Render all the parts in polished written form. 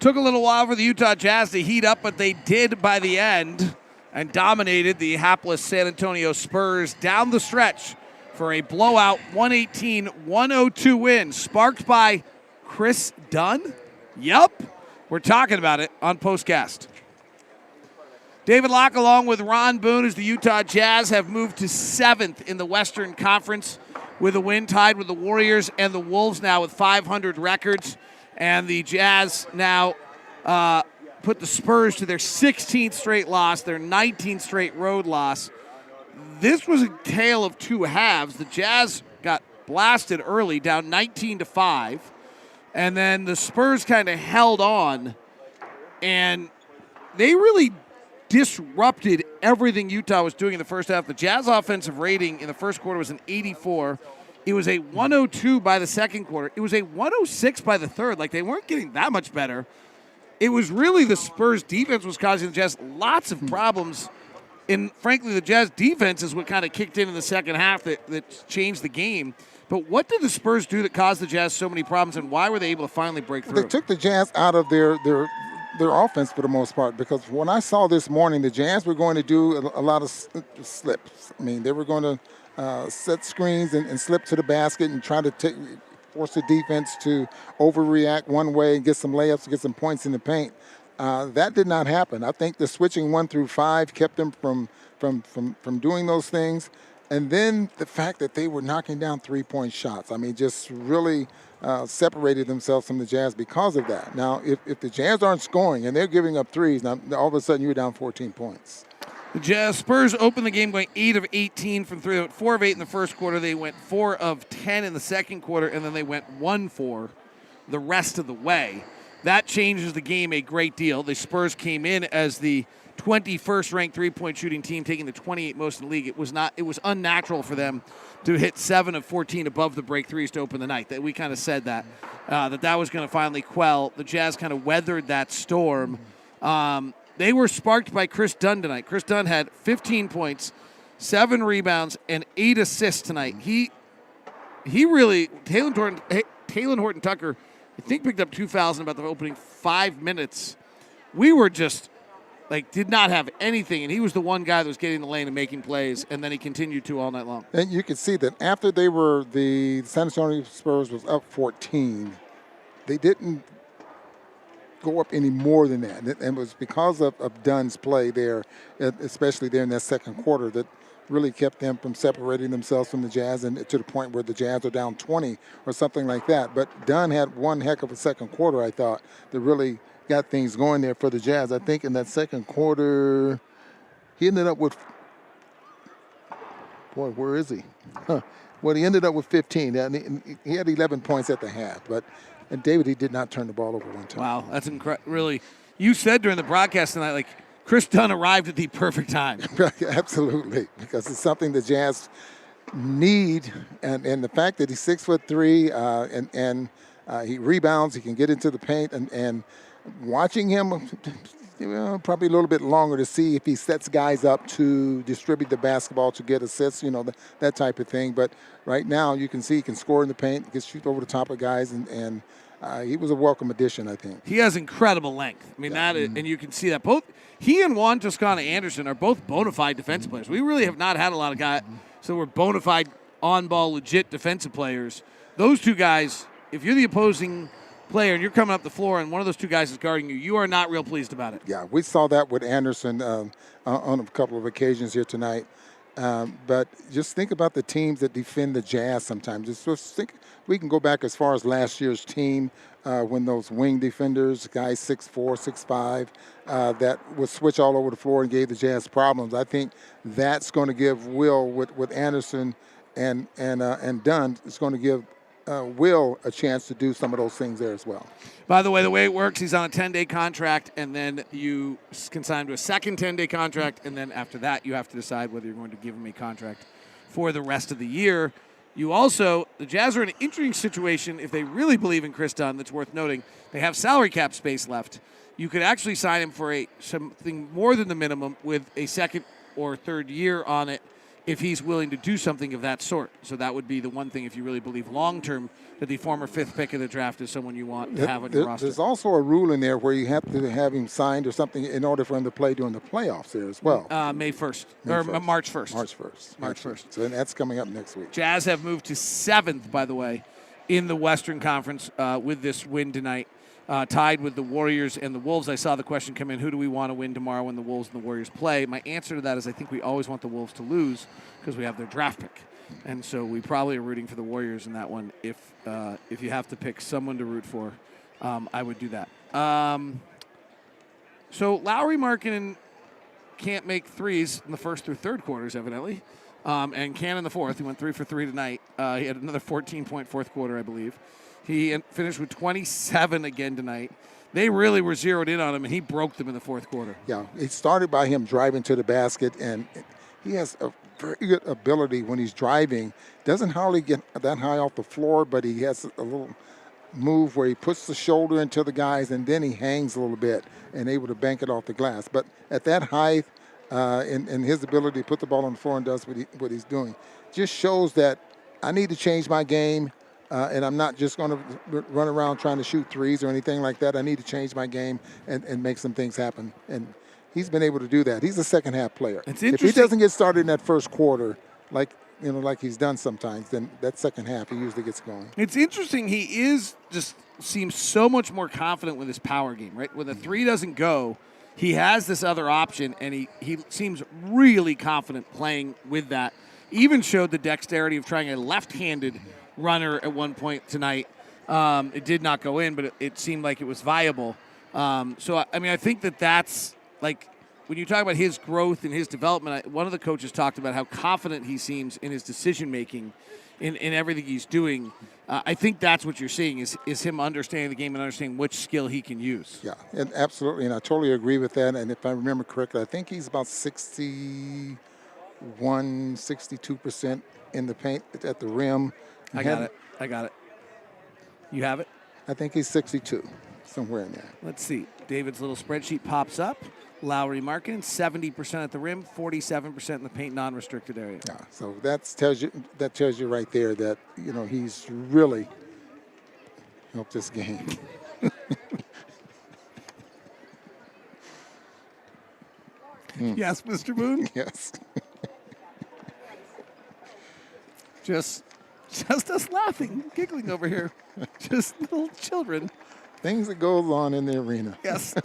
Took a little while for the Utah Jazz to heat up, but they did by the end and dominated the hapless San Antonio Spurs down the stretch for a blowout 118-102 win, sparked by Kris Dunn. Yup, we're talking about it on POSTCAST. David Locke, along with Ron Boone, as the Utah Jazz have moved to 7th in the Western Conference with a win, tied with the Warriors and the Wolves now with 500 records. And the Jazz now put the Spurs to their 16th straight loss, their 19th straight road loss. This was a tale of two halves. The Jazz got blasted early, down 19-5. And then the Spurs kind of held on. And they really disrupted everything Utah was doing in the first half. The Jazz offensive rating in the first quarter was an 84. It was a 102 by the second quarter. It was a 106 by the third. Like, they weren't getting that much better. It was really the Spurs defense was causing the Jazz lots of problems. And frankly, the Jazz defense is what kind of kicked in the second half that changed the game. But what did the Spurs do that caused the Jazz so many problems, and why were they able to finally break through? They took the Jazz out of their offense for the most part, because when I saw this morning, the Jazz were going to do a lot of slips. I mean, they were going to set screens and slip to the basket and try to force the defense to overreact one way and get some layups, get some points in the paint. That did not happen. I think the switching 1 through 5 kept them from doing those things. And then the fact that they were knocking down three-point shots, I mean, just really separated themselves from the Jazz because of that. Now, if the Jazz aren't scoring and they're giving up threes, now all of a sudden you're down 14 points. The Jazz Spurs opened the game going 8 of 18 from 3. They went 4 of 8 in the first quarter. They went 4 of 10 in the second quarter, and then they went 1-4 the rest of the way. That changes the game a great deal. The Spurs came in as the 21st ranked three-point shooting team, taking the 28th most in the league. It was unnatural for them to hit 7 of 14 above the break threes to open the night. That we kind of said that was going to finally quell. The Jazz kind of weathered that storm. They were sparked by Kris Dunn tonight. Kris Dunn had 15 points, 7 rebounds, and 8 assists tonight. He really, Talen Horton-Tucker, I think, picked up 2 fouls in about the opening 5 minutes. We were just, did not have anything, and he was the one guy that was getting in the lane and making plays, and then he continued to all night long. And you could see that after the San Antonio Spurs was up 14, they didn't go up any more than that. And it was because of Dunn's play there, especially there in that second quarter, that really kept them from separating themselves from the Jazz, and to the point where the Jazz are down 20 or something like that. But Dunn had one heck of a second quarter, I thought, that really got things going there for the Jazz. I think in that second quarter, he ended up with, boy, where is he? Well, he ended up with 15. And he had 11 points at the half. And David, he did not turn the ball over one time. Wow, that's incredible. Really, you said during the broadcast tonight, Kris Dunn arrived at the perfect time. Absolutely, because it's something the Jazz need, and the fact that he's 6'3", and he rebounds, he can get into the paint, and watching him, probably a little bit longer to see if he sets guys up to distribute the basketball to get assists, that type of thing. But right now, you can see he can score in the paint, he can shoot over the top of guys, and he was a welcome addition, I think. He has incredible length. I mean, and you can see that. Both he and Juan Toscano-Anderson are both bona fide defensive players. We really have not had a lot of guys so we're bona fide, on-ball, legit defensive players. Those two guys, if you're the opposing player and you're coming up the floor and one of those two guys is guarding you, you are not real pleased about it. Yeah, we saw that with Anderson on a couple of occasions here tonight. But just think about the teams that defend the Jazz sometimes. Just think, we can go back as far as last year's team when those wing defenders, guys 6'4", 6'5", that would switch all over the floor and gave the Jazz problems. I think that's going to give Will with Anderson and Dunn. It's going to give Will a chance to do some of those things there as well. By the way it works, he's on a 10-day contract, and then you can sign to a second 10-day contract, and then after that you have to decide whether you're going to give him a contract for the rest of the year. The Jazz are in an interesting situation if they really believe in Kris Dunn. That's worth noting. They have salary cap space left. You could actually sign him for something more than the minimum with a second or third year on it if he's willing to do something of that sort. So that would be the one thing, if you really believe long-term that the former 5th pick of the draft is someone you want to have on your roster. There's also a rule in there where you have to have him signed or something in order for him to play during the playoffs there as well. May 1st, or March 1st. March 1st. So that's coming up next week. Jazz have moved to 7th, by the way, in the Western Conference with this win tonight. Tied with the Warriors and the Wolves. I saw the question come in, who do we want to win tomorrow when the Wolves and the Warriors play? My answer to that is I think we always want the Wolves to lose because we have their draft pick. And so we probably are rooting for the Warriors in that one. If you have to pick someone to root for, I would do that. So Lauri Markkanen can't make threes in the first through third quarters, evidently, and can in the fourth. He went 3 for 3 tonight. He had another 14-point fourth quarter, I believe. He finished with 27 again tonight. They really were zeroed in on him, and he broke them in the fourth quarter. Yeah, it started by him driving to the basket, and he has a very good ability when he's driving. Doesn't hardly get that high off the floor, but he has a little move where he puts the shoulder into the guys, and then he hangs a little bit and able to bank it off the glass. But at that height, and his ability to put the ball on the floor and does what he's doing, just shows that I need to change my game. And I'm not just going to run around trying to shoot threes or anything like that. I need to change my game and make some things happen. And he's been able to do that. He's a second-half player. It's interesting. If he doesn't get started in that first quarter, like he's done sometimes, then that second half he usually gets going. It's interesting. He seems so much more confident with his power game, right? When the three doesn't go, he has this other option, and he seems really confident playing with that. Even showed the dexterity of trying a left-handed runner at one point tonight. It did not go in, but it seemed like it was viable. So, I mean, I think that's like when you talk about his growth and his development, one of the coaches talked about how confident he seems in his decision-making in everything he's doing. I think that's what you're seeing is him understanding the game and understanding which skill he can use. Yeah, and absolutely, and I totally agree with that. And if I remember correctly, I think he's about 62% in the paint at the rim. I got it. You have it? I think he's 62, somewhere in there. Let's see. David's little spreadsheet pops up. Lauri Markkanen, 70% at the rim, 47% in the paint non-restricted area. Yeah, so that tells you right there that, he's really helped this game. Yes, Mr. Boone? Yes. Just us laughing, giggling over here. Just little children. Things that goes on in the arena. Yes.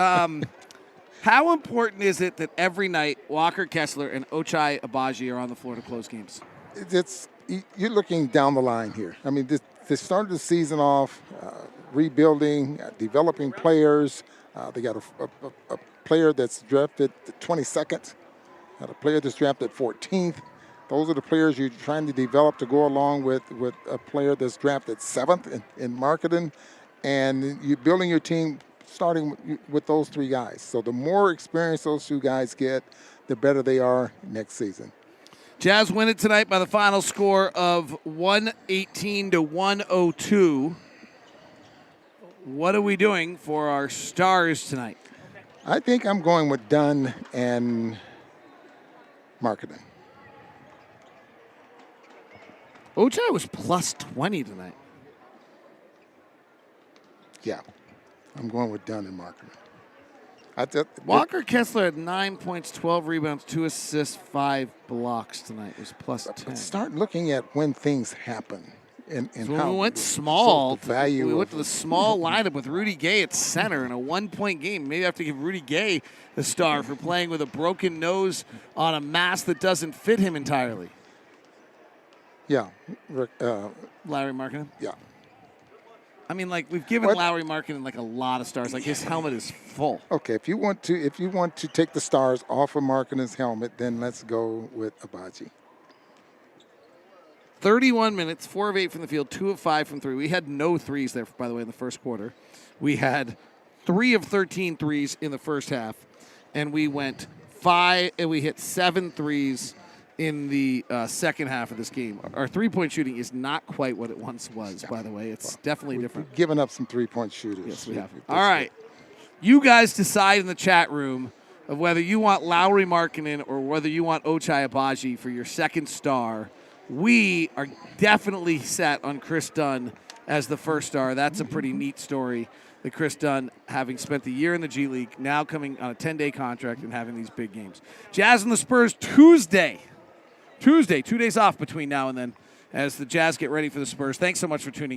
How important is it that every night Walker Kessler and Ochai Abaji are on the floor to close games? You're looking down the line here. I mean, they started the season off rebuilding, developing players. They got a player that's drafted 22nd, got a player that's drafted 14th. Those are the players you're trying to develop to go along with a player that's drafted 7th in Markkanen, and you're building your team starting with those 3 guys. So the more experience those 2 guys get, the better they are next season. Jazz win it tonight by the final score of 118-102. What are we doing for our stars tonight? I think I'm going with Dunn and Markkanen. Ochai was plus 20 tonight. Yeah, I'm going with Dunn and Markkanen. Walker Kessler had 9 points, 12 rebounds, 2 assists, 5 blocks tonight. It was plus 10. Start looking at when things happen. And so how we went small. We went to the small lineup with Rudy Gay at center in a 1-point game. Maybe I have to give Rudy Gay a star for playing with a broken nose on a mask that doesn't fit him entirely. Yeah. Lauri Markkanen? Yeah. I mean, like, we've given Lauri Markkanen like a lot of stars. Like, his helmet is full. Okay, if you want to take the stars off of Markkanen's helmet, then let's go with Abaji. 31 minutes, 4 of 8 from the field, 2 of 5 from 3. We had no threes there, by the way, in the first quarter. We had 3 of 13 threes in the first half, and we went 5, and we hit 7 threes in the second half of this game. Our three-point shooting is not quite what it once was, by the way. It's definitely different. We've given up some three-point shooters. Yes, we have. All right. You guys decide in the chat room of whether you want Lauri Markkanen or whether you want Ochai Abaji for your second star. We are definitely set on Kris Dunn as the first star. That's a pretty neat story that Kris Dunn, having spent the year in the G League, now coming on a 10-day contract and having these big games. Jazz and the Spurs Tuesday, 2 days off between now and then as the Jazz get ready for the Spurs. Thanks so much for tuning in.